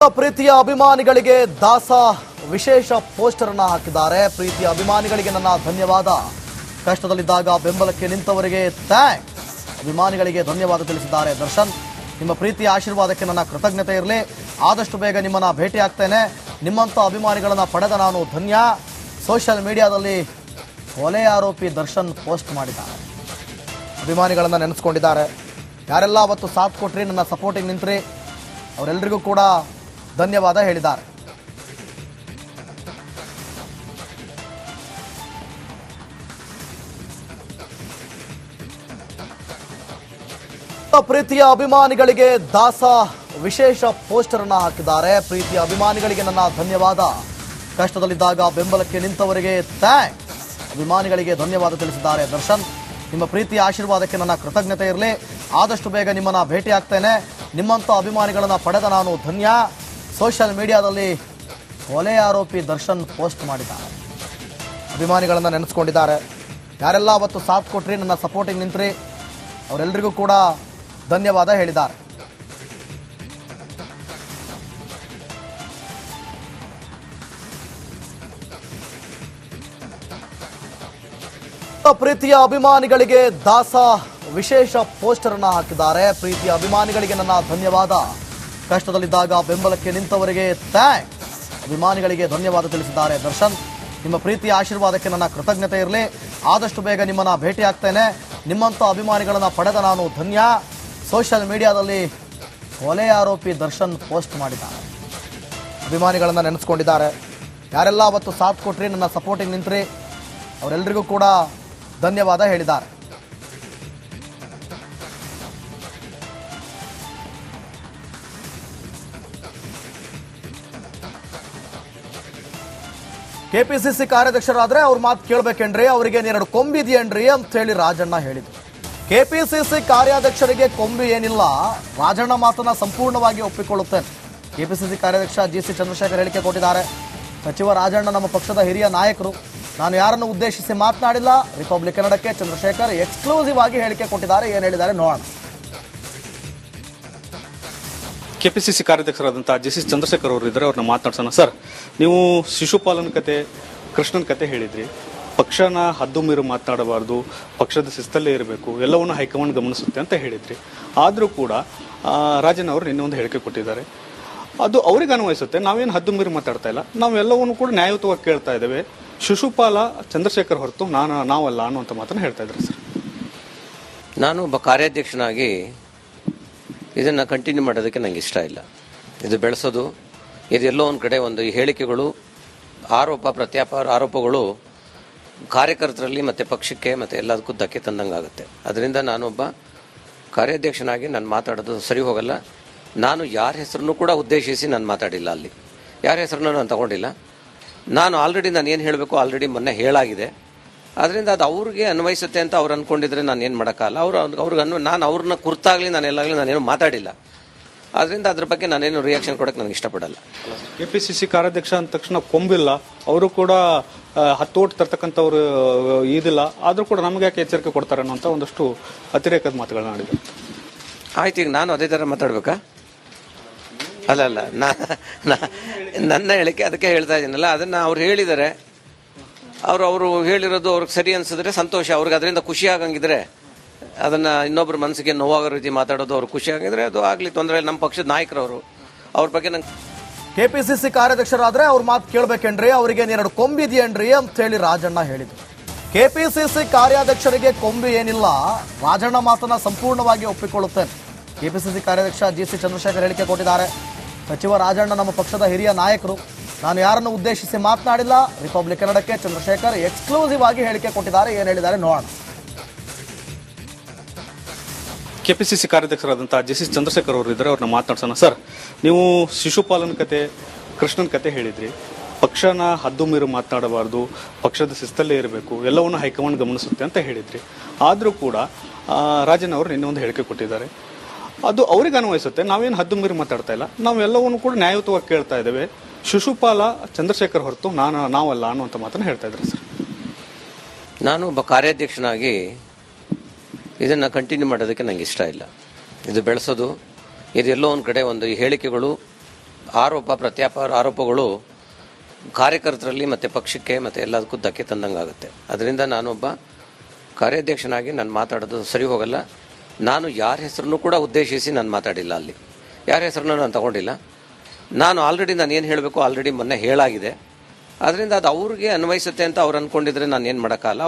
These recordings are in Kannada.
ಪ್ರೀತಿಯ ಅಭಿಮಾನಿಗಳಿಗೆ ದಾಸ ವಿಶೇಷ ಪೋಸ್ಟರ್ ಅನ್ನು ಹಾಕಿದ್ದಾರೆ. ಪ್ರೀತಿಯ ಅಭಿಮಾನಿಗಳಿಗೆ ನನ್ನ ಧನ್ಯವಾದ, ಕಷ್ಟದಲ್ಲಿದ್ದಾಗ ಬೆಂಬಲಕ್ಕೆ ನಿಂತವರಿಗೆ ಥ್ಯಾಂಕ್ಸ್. ಅಭಿಮಾನಿಗಳಿಗೆ ಧನ್ಯವಾದ ತಿಳಿಸಿದ್ದಾರೆ ದರ್ಶನ್. ನಿಮ್ಮ ಪ್ರೀತಿಯ ಆಶೀರ್ವಾದಕ್ಕೆ ನನ್ನ ಕೃತಜ್ಞತೆ ಇರಲಿ. ಆದಷ್ಟು ಬೇಗ ನಿಮ್ಮನ್ನ ಭೇಟಿ ಆಗ್ತೇನೆ. ನಿಮ್ಮಂತ ಅಭಿಮಾನಿಗಳನ್ನ ಪಡೆದ ನಾನು ಧನ್ಯ. ಸೋಷಿಯಲ್ ಮೀಡಿಯಾದಲ್ಲಿ ಕೊಲೆ ಆರೋಪಿ ದರ್ಶನ್ ಪೋಸ್ಟ್ ಮಾಡಿದ್ದಾರೆ. ಅಭಿಮಾನಿಗಳನ್ನ ನೆನೆಸ್ಕೊಂಡಿದ್ದಾರೆ. ಯಾರೆಲ್ಲ ಅವತ್ತು ಸಾಥ್ ಕೊಟ್ರಿ, ನನ್ನ ಸಪೋರ್ಟಿಂಗ್ ನಿಂತ್ರಿ, ಅವರೆಲ್ಲರಿಗೂ ಕೂಡ ಧನ್ಯವಾದ ಹೇಳಿದ್ದಾರೆ. ಪ್ರೀತಿಯ ಅಭಿಮಾನಿಗಳಿಗೆ ದಾಸ ವಿಶೇಷ ಪೋಸ್ಟರ್ ಅನ್ನು ಹಾಕಿದ್ದಾರೆ. ಪ್ರೀತಿಯ ಅಭಿಮಾನಿಗಳಿಗೆ ನನ್ನ ಧನ್ಯವಾದ, ಕಷ್ಟದಲ್ಲಿದ್ದಾಗ ಬೆಂಬಲಕ್ಕೆ ನಿಂತವರಿಗೆ ಥ್ಯಾಂಕ್ಸ್. ಅಭಿಮಾನಿಗಳಿಗೆ ಧನ್ಯವಾದ ತಿಳಿಸಿದ್ದಾರೆ ದರ್ಶನ್. ನಿಮ್ಮ ಪ್ರೀತಿಯ ಆಶೀರ್ವಾದಕ್ಕೆ ನನ್ನ ಕೃತಜ್ಞತೆ ಇರಲಿ. ಆದಷ್ಟು ಬೇಗ ನಿಮ್ಮನ್ನ ಭೇಟಿ ಆಗ್ತೇನೆ. ನಿಮ್ಮಂತ ಅಭಿಮಾನಿಗಳನ್ನ ಪಡೆದ ನಾನು ಧನ್ಯ. ಸೋಷಿಯಲ್ ಮೀಡಿಯಾದಲ್ಲಿ ಕೊಲೆ ಆರೋಪಿ ದರ್ಶನ್ ಪೋಸ್ಟ್ ಮಾಡಿದ್ದಾರೆ. ಅಭಿಮಾನಿಗಳನ್ನ ನೆನೆಸ್ಕೊಂಡಿದ್ದಾರೆ. ಯಾರೆಲ್ಲ ಅವತ್ತು ಸಾಥ್ ಕೊಟ್ರಿ, ನನ್ನ ಸಪೋರ್ಟಿಂಗ್ ನಿಂತ್ರಿ, ಅವರೆಲ್ಲರಿಗೂ ಕೂಡ ಧನ್ಯವಾದ ಹೇಳಿದ್ದಾರೆ. ಪ್ರೀತಿಯ ಅಭಿಮಾನಿಗಳಿಗೆ ದಾಸ ವಿಶೇಷ ಪೋಸ್ಟರ್ ಅನ್ನು ಹಾಕಿದ್ದಾರೆ. ಪ್ರೀತಿಯ ಅಭಿಮಾನಿಗಳಿಗೆ ನನ್ನ ಧನ್ಯವಾದ, ಕಷ್ಟದಲ್ಲಿದ್ದಾಗ ಬೆಂಬಲಕ್ಕೆ ನಿಂತವರಿಗೆ ಥ್ಯಾಂಕ್ಸ್. ಅಭಿಮಾನಿಗಳಿಗೆ ಧನ್ಯವಾದ ತಿಳಿಸಿದ್ದಾರೆ ದರ್ಶನ್. ನಿಮ್ಮ ಪ್ರೀತಿಯ ಆಶೀರ್ವಾದಕ್ಕೆ ನನ್ನ ಕೃತಜ್ಞತೆ ಇರಲಿ. ಆದಷ್ಟು ಬೇಗ ನಿಮ್ಮನ್ನ ಭೇಟಿ ಆಗ್ತೇನೆ. ನಿಮ್ಮಂತ ಅಭಿಮಾನಿಗಳನ್ನ ಪಡೆದ ನಾನು ಧನ್ಯ. ಸೋಷಿಯಲ್ ಮೀಡಿಯಾದಲ್ಲಿ ಕೊಲೆ ಆರೋಪಿ ದರ್ಶನ್ ಪೋಸ್ಟ್ ಮಾಡಿದ್ದಾರೆ. ಅಭಿಮಾನಿಗಳನ್ನ ನೆನೆಸ್ಕೊಂಡಿದ್ದಾರೆ. ಯಾರೆಲ್ಲ ಅವತ್ತು ಸಾಥ್ ಕೊಟ್ರಿ, ನನ್ನ ಸಪೋರ್ಟಿಂಗ್ ನಿಂತ್ರಿ, ಅವರೆಲ್ಲರಿಗೂ ಕೂಡ ಧನ್ಯವಾದ ಹೇಳಿದ್ದಾರೆ. ಕೆಪಿಸಿಸಿ ಕಾರ್ಯಾಧ್ಯಕ್ಷರಾದ್ರೆ ಅವ್ರ ಮಾತು ಕೇಳಬೇಕೇನ್ರಿ, ಅವರಿಗೆ 2 ಕೊಂಬಿದೆಯೇನ್ರಿ ಅಂತ ಹೇಳಿ ರಾಜಣ್ಣ ಹೇಳಿದ್ರು. ಕೆಪಿಸಿಸಿ ಕಾರ್ಯಾಧ್ಯಕ್ಷರಿಗೆ ಕೊಂಬಿ ಏನಿಲ್ಲ, ರಾಜಣ್ಣ ಮಾತನ್ನ ಸಂಪೂರ್ಣವಾಗಿ ಒಪ್ಪಿಕೊಳ್ಳುತ್ತೇನೆ. ಕೆಪಿಸಿಸಿ ಕಾರ್ಯಾಧ್ಯಕ್ಷ ಜಿಸಿ ಚಂದ್ರಶೇಖರ್ ಹೇಳಿಕೆ ಕೊಟ್ಟಿದ್ದಾರೆ. ಸಚಿವ ರಾಜಣ್ಣ ನಮ್ಮ ಪಕ್ಷದ ಹಿರಿಯ ನಾಯಕರು, ನಾನು ಯಾರನ್ನು ಉದ್ದೇಶಿಸಿ ಮಾತನಾಡಿಲ್ಲ. ರಿಪಬ್ಲಿಕ್ ಕನ್ನಡಕ್ಕೆ ಚಂದ್ರಶೇಖರ್ ಎಕ್ಸ್ಕ್ಲೂಸಿವ್ ಆಗಿ ಹೇಳಿಕೆ ಕೊಟ್ಟಿದ್ದಾರೆ. ಏನು ಹೇಳಿದ್ದಾರೆ ನೋಡೋಣ. ಕೆಪಿಸಿಸಿ ಕಾರ್ಯಾಧ್ಯಕ್ಷರಾದಂತಹ ಜಿಸಿ ಚಂದ್ರಶೇಖರ್ ಅವರು ಇದ್ದಾರೆ, ಅವ್ರನ್ನ ಮಾತನಾಡ್ಸೋಣ. ಸರ್, ನೀವು ಶಿಶುಪಾಲನ ಕತೆ, ಕೃಷ್ಣನ್ ಕತೆ ಹೇಳಿದ್ರಿ. ಪಕ್ಷನ ಹದ್ದು ಮೀರು ಮಾತನಾಡಬಾರ್ದು, ಪಕ್ಷದ ಶಿಸ್ತಲ್ಲೇ ಇರಬೇಕು, ಎಲ್ಲವನ್ನೂ ಹೈಕಮಾಂಡ್ ಗಮನಿಸುತ್ತೆ ಅಂತ ಹೇಳಿದ್ರಿ. ಆದರೂ ಕೂಡ ರಾಜನ್ ಅವರು ನಿನ್ನೆ ಒಂದು ಹೇಳಿಕೆ ಕೊಟ್ಟಿದ್ದಾರೆ. ಅದು ಅವ್ರಿಗೆ ಅನ್ವಯಿಸುತ್ತೆ. ನಾವೇನು ಹದ್ದು ಮೀರು ಮಾತಾಡ್ತಾ ಇಲ್ಲ, ನಾವೆಲ್ಲವನ್ನೂ ಕೂಡ ನ್ಯಾಯಯುತವಾಗಿ ಕೇಳ್ತಾ ಇದ್ದೇವೆ. ಶಿಶುಪಾಲ ಚಂದ್ರಶೇಖರ್ ಹೊರತು ನಾವಲ್ಲ ಅನ್ನುವಂಥ ಮಾತನ್ನು ಹೇಳ್ತಾ ಇದ್ದಾರೆ. ಸರ್, ನಾನು ಒಬ್ಬ ಕಾರ್ಯಾಧ್ಯಕ್ಷನಾಗಿ ಇದನ್ನು ಕಂಟಿನ್ಯೂ ಮಾಡೋದಕ್ಕೆ ನನಗೆ ಇಷ್ಟ ಇಲ್ಲ. ಇದು ಬೆಳೆಸೋದು, ಇದೆಲ್ಲೋ ಒಂದು ಕಡೆ ಒಂದು ಹೇಳಿಕೆಗಳು, ಆರೋಪಗಳು ಕಾರ್ಯಕರ್ತರಲ್ಲಿ ಮತ್ತು ಪಕ್ಷಕ್ಕೆ ಮತ್ತು ಎಲ್ಲದಕ್ಕೂ ಧಕ್ಕೆ ತಂದಂಗಾಗುತ್ತೆ. ಅದರಿಂದ ನಾನೊಬ್ಬ ಕಾರ್ಯಾಧ್ಯಕ್ಷನಾಗಿ ನಾನು ಮಾತಾಡೋದು ಸರಿ ಹೋಗಲ್ಲ. ನಾನು ಯಾರ ಹೆಸರನ್ನು ಕೂಡ ಉದ್ದೇಶಿಸಿ ನಾನು ಮಾತಾಡಿಲ್ಲ. ಅಲ್ಲಿ ಯಾರ ಹೆಸರನ್ನು ನಾನು ತಗೊಂಡಿಲ್ಲ. ನಾನು ಏನು ಹೇಳಬೇಕು ಆಲ್ರೆಡಿ ಮೊನ್ನೆ ಹೇಳಾಗಿದೆ. ಅದರಿಂದ ಅದು ಅವ್ರಿಗೆ ಅನ್ವಯಿಸುತ್ತೆ ಅಂತ ಅವ್ರು ಅಂದ್ಕೊಂಡಿದ್ರೆ ನಾನು ಏನು ಮಾಡೋಕ್ಕಲ್ಲ. ನಾನು ಅವ್ರನ್ನ ಕುರಿತಾಗಲಿ ನಾನೇನು ಮಾತಾಡಿಲ್ಲ. ಅದರಿಂದ ಅದ್ರ ಬಗ್ಗೆ ನಾನೇನು ರಿಯಾಕ್ಷನ್ ಕೊಡೋಕ್ಕೆ ನನಗೆ ಇಷ್ಟಪಡಲ್ಲ. ಕೆಪಿಸಿಸಿ ಕಾರ್ಯಾಧ್ಯಕ್ಷ ಅಂದ ತಕ್ಷಣ ಕೊಂಬಿಲ್ಲ, ಅವರು ಕೂಡ 10 ಓಟ್ ತರ್ತಕ್ಕಂಥವ್ರು ಇದಿಲ್ಲ, ಆದರೂ ಕೂಡ ನಮಗೆ ಯಾಕೆ ಎಚ್ಚರಿಕೆ ಕೊಡ್ತಾರೆ ಅನ್ನೋಂಥ ಒಂದಷ್ಟು ಅತಿರೇಕದ ಮಾತುಗಳನ್ನ ಆಡಿದ್ದಾರೆ. ಆಯ್ತು, ಈಗ ನಾನು ಅದೇ ಥರ ಮಾತಾಡ್ಬೇಕಾ? ಅಲ್ಲ, ನನ್ನ ಹೇಳಿಕೆ ಅದಕ್ಕೆ ಹೇಳ್ತಾ ಇದ್ದೀನಲ್ಲ. ಅದನ್ನು ಅವ್ರು ಹೇಳಿದ್ದಾರೆ. ಅವರು ಹೇಳಿರೋದು ಅವ್ರಿಗೆ ಸರಿ ಅನ್ಸಿದ್ರೆ ಸಂತೋಷ. ಅವ್ರಿಗೆ ಅದರಿಂದ ಖುಷಿ ಆಗಂಗಿದ್ರೆ, ಅದನ್ನು ಇನ್ನೊಬ್ಬರ ಮನಸ್ಸಿಗೆ ನೋವಾಗೋ ರೀತಿ ಮಾತಾಡೋದು ಅವ್ರಿಗೆ ಖುಷಿ ಆಗಿದ್ರೆ ಅದು ಆಗಲಿ, ತೊಂದರೆ ಇಲ್ಲ. ನಮ್ಮ ಪಕ್ಷದ ನಾಯಕರವರು, ಅವ್ರ ಬಗ್ಗೆ ನಂಗೆ. ಕೆಪಿಸಿಸಿ ಕಾರ್ಯಾಧ್ಯಕ್ಷರಾದ್ರೆ ಅವ್ರ ಮಾತು ಕೇಳಬೇಕೇನ್ರಿ, ಅವರಿಗೆ 2 ಕೊಂಬಿದೆಯೇನ್ರಿ ಅಂತ ಹೇಳಿ ರಾಜಣ್ಣ ಹೇಳಿದ್ರು. ಕೆಪಿಸಿಸಿ ಕಾರ್ಯಾಧ್ಯಕ್ಷರಿಗೆ ಕೊಂಬಿ ಏನಿಲ್ಲ, ರಾಜಣ್ಣ ಮಾತನ್ನ ಸಂಪೂರ್ಣವಾಗಿ ಒಪ್ಪಿಕೊಳ್ಳುತ್ತೇನೆ. ಕೆಪಿಸಿಸಿ ಕಾರ್ಯಾಧ್ಯಕ್ಷ ಜಿಸಿ ಚಂದ್ರಶೇಖರ್ ಹೇಳಿಕೆ ಕೊಟ್ಟಿದ್ದಾರೆ. ಸಚಿವ ರಾಜಣ್ಣ ನಮ್ಮ ಪಕ್ಷದ ಹಿರಿಯ ನಾಯಕರು, ನಾನು ಯಾರನ್ನು ಉದ್ದೇಶಿಸಿ ಮಾತನಾಡಿಲ್ಲ. ರಿಪಬ್ಲಿಕ್ ಕನ್ನಡಕ್ಕೆ ಚಂದ್ರಶೇಖರ್ ಎಕ್ಸ್ಕ್ಲೂಸಿವ್ ಆಗಿ ಹೇಳಿಕೆ ಕೊಟ್ಟಿದ್ದಾರೆ. ಏನು ಹೇಳಿದ್ದಾರೆ ನೋಡೋಣ. ಕೆಪಿಸಿಸಿ ಕಾರ್ಯಾಧ್ಯಕ್ಷರಾದಂತಹ ಜಿಸಿ ಚಂದ್ರಶೇಖರ್ ಅವರು ಇದ್ದಾರೆ, ಅವ್ರನ್ನ ಮಾತನಾಡ್ಸೋಣ. ಸರ್, ನೀವು ಶಿಶುಪಾಲನ ಕತೆ, ಕೃಷ್ಣನ್ ಕತೆ ಹೇಳಿದ್ರಿ. ಪಕ್ಷನ ಹದ್ದು ಮೀರು ಮಾತನಾಡಬಾರ್ದು, ಪಕ್ಷದ ಶಿಸ್ತಲ್ಲೇ ಇರಬೇಕು, ಎಲ್ಲವನ್ನೂ ಹೈಕಮಾಂಡ್ ಗಮನಿಸುತ್ತೆ ಅಂತ ಹೇಳಿದ್ರಿ. ಆದರೂ ಕೂಡ ರಾಜನ್ ಅವರು ನಿನ್ನೆ ಒಂದು ಹೇಳಿಕೆ ಕೊಟ್ಟಿದ್ದಾರೆ. ಅದು ಅವ್ರಿಗೆ ಅನ್ವಯಿಸುತ್ತೆ. ನಾವೇನು ಹದ್ದು ಮೀರಿ ಮಾತಾಡ್ತಾ ಇಲ್ಲ, ನಾವೆಲ್ಲವನ್ನೂ ಕೂಡ ನ್ಯಾಯಯುತವಾಗಿ ಕೇಳ್ತಾ ಇದ್ದೇವೆ. ಶಿಶುಪಾಲ ಚಂದ್ರಶೇಖರ್ ಹೊರತು ನಾವಲ್ಲ ಅನ್ನುವಂಥ ಮಾತನ್ನು ಹೇಳ್ತಾ ಇದ್ದಾರೆ. ಸರ್, ನಾನು ಒಬ್ಬ ಕಾರ್ಯಾಧ್ಯಕ್ಷನಾಗಿ ಇದನ್ನು ಕಂಟಿನ್ಯೂ ಮಾಡೋದಕ್ಕೆ ನನಗೆ ಇಷ್ಟ ಇಲ್ಲ. ಇದು ಬೆಳೆಸೋದು, ಇದೆಲ್ಲೋ ಒಂದು ಕಡೆ ಒಂದು ಹೇಳಿಕೆಗಳು, ಆರೋಪ ಆರೋಪಗಳು ಕಾರ್ಯಕರ್ತರಲ್ಲಿ ಮತ್ತು ಪಕ್ಷಕ್ಕೆ ಮತ್ತು ಎಲ್ಲದಕ್ಕೂ ಧಕ್ಕೆ ತಂದಂಗಾಗುತ್ತೆ. ಅದರಿಂದ ನಾನೊಬ್ಬ ಕಾರ್ಯಾಧ್ಯಕ್ಷನಾಗಿ ನಾನು ಮಾತಾಡೋದು ಸರಿ ಹೋಗಲ್ಲ. ನಾನು ಯಾರ ಹೆಸರನ್ನು ಕೂಡ ಉದ್ದೇಶಿಸಿ ನಾನು ಮಾತಾಡಿಲ್ಲ. ಅಲ್ಲಿ ಯಾರ ಹೆಸರನ್ನು ನಾನು ತಗೊಂಡಿಲ್ಲ. ನಾನು ಏನು ಹೇಳಬೇಕು ಆಲ್ರೆಡಿ ಮೊನ್ನೆ ಹೇಳಾಗಿದೆ. ಅದರಿಂದ ಅದು ಅವ್ರಿಗೆ ಅನ್ವಯಿಸುತ್ತೆ ಅಂತ ಅವ್ರು ಅಂದ್ಕೊಂಡಿದ್ರೆ ನಾನು ಏನು ಮಾಡೋಕ್ಕಲ್ಲ.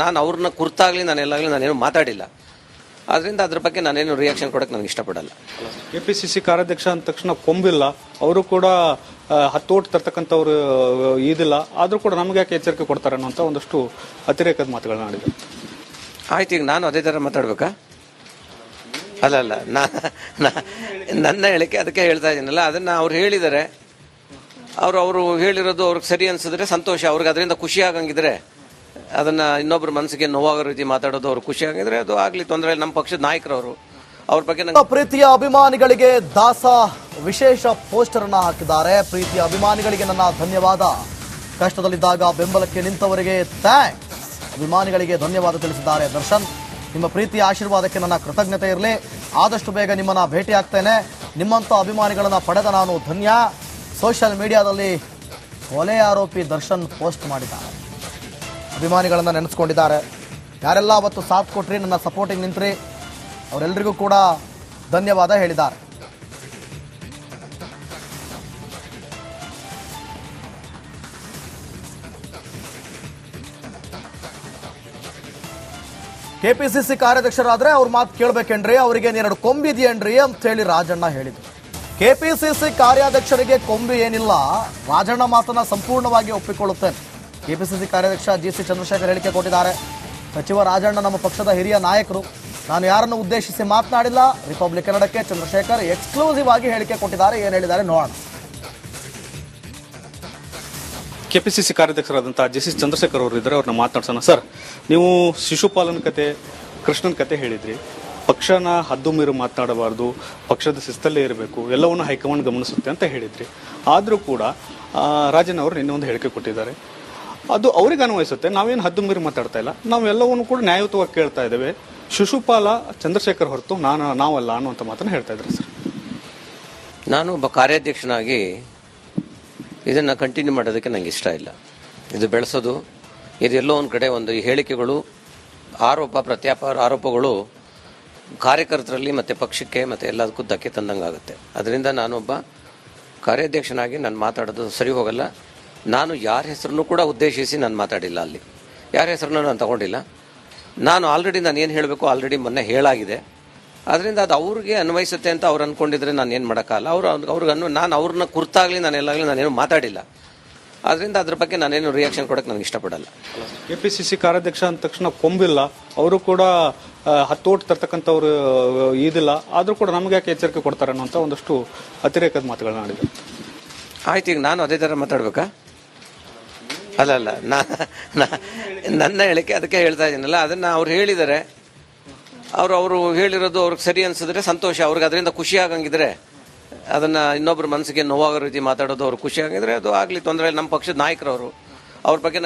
ನಾನು ಅವ್ರನ್ನ ಕುರಿತಾಗಲಿ ನಾನೇನು ಮಾತಾಡಿಲ್ಲ. ಅದರಿಂದ ಅದ್ರ ಬಗ್ಗೆ ನಾನೇನು ರಿಯಾಕ್ಷನ್ ಕೊಡೋಕ್ಕೆ ನನಗೆ ಇಷ್ಟಪಡಲ್ಲ. ಕೆಪಿಸಿಸಿ ಕಾರ್ಯಾಧ್ಯಕ್ಷ ಅಂದ ತಕ್ಷಣ ಕೊಂಬಿಲ್ಲ, ಅವರು ಕೂಡ 10 ಓಟ್ ತರ್ತಕ್ಕಂಥವ್ರು ಇದಿಲ್ಲ, ಆದರೂ ಕೂಡ ನಮಗೆ ಯಾಕೆ ಎಚ್ಚರಿಕೆ ಕೊಡ್ತಾರೆ ಅನ್ನೋಂಥ ಒಂದಷ್ಟು ಅತಿರೇಕದ ಮಾತುಗಳನ್ನ ಆಡಿದ್ರು. ಆಯ್ತು, ಈಗ ನಾನು ಅದೇ ಥರ ಮಾತಾಡ್ಬೇಕಾ? ಅಲ್ಲ ನನ್ನ ಹೇಳಿಕೆ ಅದಕ್ಕೆ ಹೇಳ್ತಾ ಇದ್ದೀನಲ್ಲ. ಅದನ್ನು ಅವ್ರು ಹೇಳಿದ್ದಾರೆ. ಅವರು ಹೇಳಿರೋದು ಅವ್ರಿಗೆ ಸರಿ ಅನ್ಸಿದ್ರೆ ಸಂತೋಷ. ಅವ್ರಿಗೆ ಅದರಿಂದ ಖುಷಿ ಆಗಂಗಿದ್ರೆ, ಅದನ್ನು ಇನ್ನೊಬ್ಬರ ಮನಸ್ಸಿಗೆ ನೋವಾಗೋ ರೀತಿ ಮಾತಾಡೋದು ಅವ್ರಿಗೆ ಖುಷಿ ಆಗಿದ್ರೆ ಅದು ಆಗಲಿ, ತೊಂದರೆ. ನಮ್ಮ ಪಕ್ಷದ ನಾಯಕರವರು ಅವ್ರ ಬಗ್ಗೆ ಪ್ರೀತಿಯ ಅಭಿಮಾನಿಗಳಿಗೆ ದಾಸ ವಿಶೇಷ ಪೋಸ್ಟರ್ ಅನ್ನ ಹಾಕಿದ್ದಾರೆ. ಪ್ರೀತಿಯ ಅಭಿಮಾನಿಗಳಿಗೆ ನನ್ನ ಧನ್ಯವಾದ, ಕಷ್ಟದಲ್ಲಿದ್ದಾಗ ಬೆಂಬಲಕ್ಕೆ ನಿಂತವರಿಗೆ ಥ್ಯಾಂಕ್ಸ್. ಅಭಿಮಾನಿಗಳಿಗೆ ಧನ್ಯವಾದ ತಿಳಿಸಿದ್ದಾರೆ ದರ್ಶನ್. ನಿಮ್ಮ ಪ್ರೀತಿಯ ಆಶೀರ್ವಾದಕ್ಕೆ ನನ್ನ ಕೃತಜ್ಞತೆ ಇರಲಿ. ಆದಷ್ಟು ಬೇಗ ನಿಮ್ಮನ್ನ ಭೇಟಿ ಆಗ್ತೇನೆ. ನಿಮ್ಮಂಥ ಅಭಿಮಾನಿಗಳನ್ನ ಪಡೆದ ನಾನು ಧನ್ಯ. ಸೋಷಿಯಲ್ ಮೀಡಿಯಾದಲ್ಲಿ ಕೊಲೆ ಆರೋಪಿ ದರ್ಶನ್ ಪೋಸ್ಟ್ ಮಾಡಿದ್ದಾರೆ. ಅಭಿಮಾನಿಗಳನ್ನ ನೆನೆಸ್ಕೊಂಡಿದ್ದಾರೆ. ಯಾರೆಲ್ಲ ಅವತ್ತು ಸಾಥ್ ಕೊಟ್ರಿ, ನನ್ನ ಸಪೋರ್ಟಿಂಗ್ ನಿಂತ್ರಿ, ಅವರೆಲ್ಲರಿಗೂ ಕೂಡ ಧನ್ಯವಾದ ಹೇಳಿದ್ದಾರೆ. ಕೆಪಿಸಿಸಿ ಕಾರ್ಯಾಧ್ಯಕ್ಷರಾದ್ರೆ ಅವ್ರ ಮಾತು ಕೇಳ್ಬೇಕೇನ್ರಿ, ಅವರಿಗೆ 2 ಕೊಂಬಿದೆಯೇನ್ರಿ ಅಂತ ಹೇಳಿ ರಾಜಣ್ಣ ಹೇಳಿದ್ರು. ಕೆಪಿಸಿಸಿ ಕಾರ್ಯಾಧ್ಯಕ್ಷರಿಗೆ ಕೊಂಬಿ ಏನಿಲ್ಲ, ರಾಜಣ್ಣ ಮಾತನ್ನ ಸಂಪೂರ್ಣವಾಗಿ ಒಪ್ಪಿಕೊಳ್ಳುತ್ತೇನೆ. ಕೆಪಿಸಿಸಿ ಕಾರ್ಯಾಧ್ಯಕ್ಷ ಜಿಸಿ ಚಂದ್ರಶೇಖರ್ ಹೇಳಿಕೆ ಕೊಟ್ಟಿದ್ದಾರೆ. ಸಚಿವ ರಾಜಣ್ಣ ನಮ್ಮ ಪಕ್ಷದ ಹಿರಿಯ ನಾಯಕರು, ನಾನು ಯಾರನ್ನು ಉದ್ದೇಶಿಸಿ ಮಾತನಾಡಿಲ್ಲ. ರಿಪಬ್ಲಿಕ್ ಕನ್ನಡಕ್ಕೆ ಚಂದ್ರಶೇಖರ್ ಎಕ್ಸ್ಕ್ಲೂಸಿವ್ ಆಗಿ ಹೇಳಿಕೆ ಕೊಟ್ಟಿದ್ದಾರೆ. ಏನು ಹೇಳಿದ್ದಾರೆ ನೋಡೋಣ. ಕೆಪಿಸಿಸಿ ಕಾರ್ಯಾಧ್ಯಕ್ಷರಾದಂತಹ ಜಿಸಿ ಚಂದ್ರಶೇಖರ್ ಅವರು ಇದ್ದಾರೆ, ಅವ್ರನ್ನ ಮಾತನಾಡ್ಸೋಣ. ಸರ್, ನೀವು ಶಿಶುಪಾಲನ್ ಕತೆ, ಕೃಷ್ಣನ್ ಕತೆ ಹೇಳಿದ್ರಿ. ಪಕ್ಷನ ಹದ್ದು ಮೀರು ಮಾತನಾಡಬಾರ್ದು, ಪಕ್ಷದ ಶಿಸ್ತಲ್ಲೇ ಇರಬೇಕು, ಎಲ್ಲವನ್ನೂ ಹೈಕಮಾಂಡ್ ಗಮನಿಸುತ್ತೆ ಅಂತ ಹೇಳಿದ್ರಿ. ಆದರೂ ಕೂಡ ರಾಜನ್ ಅವರು ನಿನ್ನೆ ಒಂದು ಹೇಳಿಕೆ ಕೊಟ್ಟಿದ್ದಾರೆ. ಅದು ಅವ್ರಿಗೆ ಅನ್ವಯಿಸುತ್ತೆ. ನಾವೇನು ಹದ್ದು ಮೀರಿ ಮಾತಾಡ್ತಾ ಇಲ್ಲ, ನಾವೆಲ್ಲವನ್ನು ಕೂಡ ನ್ಯಾಯಯುತವಾಗಿ ಕೇಳ್ತಾ ಇದ್ದೇವೆ. ಶಿಶುಪಾಲ ಚಂದ್ರಶೇಖರ್ ಹೊರತು ನಾವಲ್ಲ ಅನ್ನುವಂಥ ಮಾತನ್ನು ಹೇಳ್ತಾ ಇದ್ದಾರೆ. ಸರ್, ನಾನು ಒಬ್ಬ ಕಾರ್ಯಾಧ್ಯಕ್ಷನಾಗಿ ಇದನ್ನು ಕಂಟಿನ್ಯೂ ಮಾಡೋದಕ್ಕೆ ನನಗೆ ಇಷ್ಟ ಇಲ್ಲ. ಇದು ಬೆಳೆಸೋದು, ಇದೆಲ್ಲೋ ಒಂದು ಕಡೆ ಒಂದು ಹೇಳಿಕೆಗಳು, ಆರೋಪಗಳು ಕಾರ್ಯಕರ್ತರಲ್ಲಿ ಮತ್ತು ಪಕ್ಷಕ್ಕೆ ಮತ್ತು ಎಲ್ಲದಕ್ಕೂ ಧಕ್ಕೆ ತಂದಂಗಾಗುತ್ತೆ. ಅದರಿಂದ ನಾನೊಬ್ಬ ಕಾರ್ಯಾಧ್ಯಕ್ಷನಾಗಿ ನಾನು ಮಾತಾಡೋದು ಸರಿ ಹೋಗಲ್ಲ. ನಾನು ಯಾರ ಹೆಸರನ್ನು ಕೂಡ ಉದ್ದೇಶಿಸಿ ನಾನು ಮಾತಾಡಿಲ್ಲ. ಅಲ್ಲಿ ಯಾರ ಹೆಸರನ್ನು ನಾನು ತಗೊಂಡಿಲ್ಲ. ನಾನು ಏನು ಹೇಳಬೇಕು ಆಲ್ರೆಡಿ ಮೊನ್ನೆ ಹೇಳಾಗಿದೆ. ಅದರಿಂದ ಅದು ಅವ್ರಿಗೆ ಅನ್ವಯಿಸುತ್ತೆ ಅಂತ ಅವ್ರು ಅಂದ್ಕೊಂಡಿದ್ರೆ ನಾನು ಏನು ಮಾಡೋಕ್ಕಲ್ಲ. ನಾನು ಅವ್ರನ್ನ ಕುರಿತಾಗಲಿ ನಾನೇನು ಮಾತಾಡಿಲ್ಲ. ಅದರಿಂದ ಅದ್ರ ಬಗ್ಗೆ ನಾನೇನು ರಿಯಾಕ್ಷನ್ ಕೊಡೋಕ್ಕೆ ನನಗೆ ಇಷ್ಟಪಡಲ್ಲ. ಕೆಪಿಸಿಸಿ ಕಾರ್ಯಾಧ್ಯಕ್ಷ ಅಂದ ತಕ್ಷಣ ಕೊಂಬಿಲ್ಲ, ಅವರು ಕೂಡ 10 ಓಟ್ ತರ್ತಕ್ಕಂಥವ್ರು ಇದಿಲ್ಲ, ಆದರೂ ಕೂಡ ನಮಗೆ ಯಾಕೆ ಎಚ್ಚರಿಕೆ ಕೊಡ್ತಾರೆ ಅನ್ನೋಂಥ ಒಂದಷ್ಟು ಅತಿರೇಕದ ಮಾತುಗಳನ್ನ ಆಡಿದ್ರು. ಆಯ್ತು, ಈಗ ನಾನು ಅದೇ ಥರ ಮಾತಾಡ್ಬೇಕಾ? ಅಲ್ಲ ನನ್ನ ಹೇಳಿಕೆ ಅದಕ್ಕೆ ಹೇಳ್ತಾ ಇದ್ದೀನಲ್ಲ. ಅದನ್ನು ಅವ್ರು ಹೇಳಿದ್ದಾರೆ. ಅವರು ಹೇಳಿರೋದು ಅವ್ರಿಗೆ ಸರಿ ಅನ್ಸಿದ್ರೆ ಸಂತೋಷ. ಅವ್ರಿಗೆ ಅದರಿಂದ ಖುಷಿ ಆಗಂಗಿದ್ರೆ, ಅದನ್ನು ಇನ್ನೊಬ್ಬರ ಮನಸ್ಸಿಗೆ ನೋವಾಗೋ ರೀತಿ ಮಾತಾಡೋದು ಅವ್ರಿಗೆ ಖುಷಿ ಆಗಿದ್ರೆ ಅದು ಆಗಲಿ, ತೊಂದರೆ. ನಮ್ಮ ಪಕ್ಷದ ನಾಯಕರವರು ಅವ್ರ ಬಗ್ಗೆ